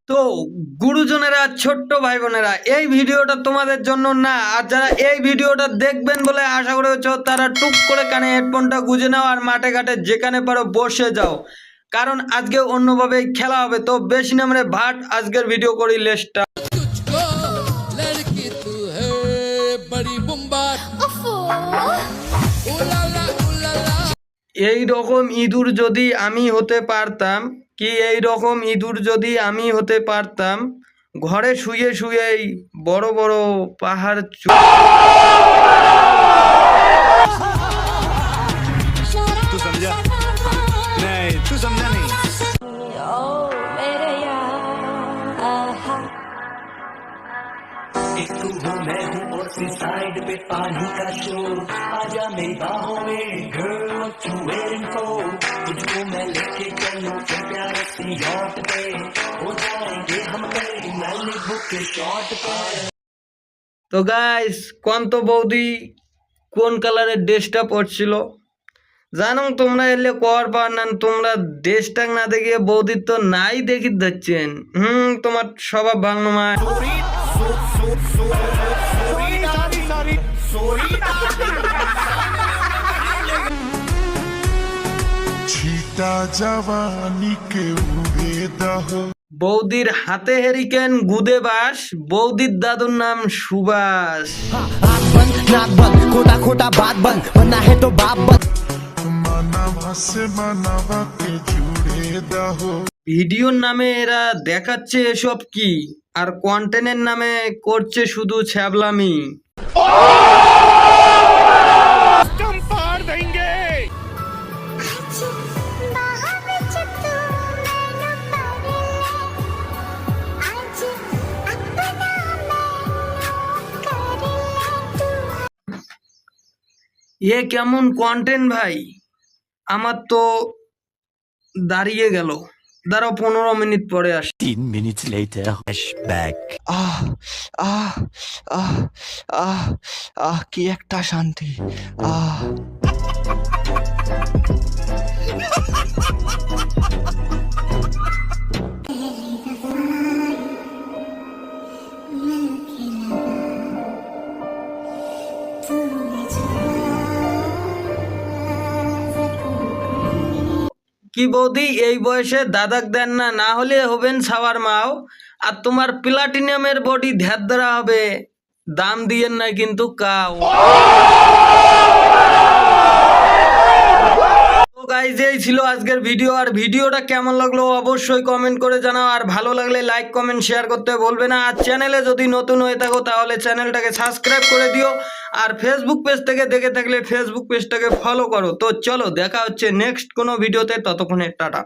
তো গুরুজনেরা, ছোট্ট ভাই বোনেরা, এই ভিডিওটা তোমাদের জন্য না। আর যারা এই ভিডিওটা দেখবেন বলে আশা করেছ, তারা টুক করে কানে হেডফোনটা গুঁজে নাও আর মাঠে ঘাটে যেখানে পারো বসে যাও, কারণ আজকে অন্যভাবে খেলা হবে। তো বেশি নামরে ভাট, আজকের ভিডিও করি লেস্টা। এই রকম ইঁদুর যদি আমি হতে পারতাম, এই রকম ইঁদুর যদি আমি হতে পারতাম, ঘরে শুয়ে শুয়েই বড় বড় পাহাড় तू समझा नहीं, तू समझा नहीं। एक तू हूँ मैं हूँ और सी साइड पे पानी का शोर, आजा मेरी बाहों में girl what you waiting for, तुझको मैं लेके चलूं फिर प्यार सी यॉट पे, हो जाएंगे हम कहीं मैलिबू के शॉट पे। তো গাইস, কন্ত বৌদি কোন কালারের ড্রেসটা পরছিল জানো তোমরা? এলে কর পার না, তোমরা ড্রেসটা না দেখিয়ে বৌদির তো নাই দেখি দিচ্ছেন। তোমার স্বভাব ভালো নয়। छीटा जवानी के उड़े दहो। বৌদির হাতে হেরিকেন, গুদে বাস। বৌদির দাদুর নাম সুভাষ। खोटा खोटा बात बंद, बनना है तो बाप बंद। मानवा से मानवा के जुड़े दहो। ভিডিওর নামে এরা দেখাচ্ছে এসব কি, আর কন্টেন্টের নামে করছে শুধু ছ্যাবলামি। এ কেমন কন্টেন্ট ভাই? আমার তো দাঁড়িয়ে গেল। দাঁড়াও, 15 মিনিট পরে আসি। 3 minutes later, flashback. কি একটা শান্তি। কি বৌদি, এই বয়সে দাদাক দেন না, না হলে হবেন সাওয়ার মাও। আর তোমার প্লাটিনামের বডি ধ্যাত ধরা হবে, দাম দিয়েন না কিন্তু কাও। গাইজ, এই ছিল আজকের ভিডিও। আর ভিডিওটা কেমন লাগলো অবশ্যই কমেন্ট করে জানাও, আর ভালো লাগলে লাইক কমেন্ট শেয়ার করতে বলবে না। আর চ্যানেলে যদি নতুন হয়ে থাকো তাহলে চ্যানেলটাকে সাবস্ক্রাইব করে দিও, আর ফেসবুক পেজ থেকে দেখে থাকলে ফেসবুক পেজটাকে ফলো করো। তো চলো, দেখা হচ্ছে নেক্সট কোনো ভিডিওতে, ততক্ষণে টাটা।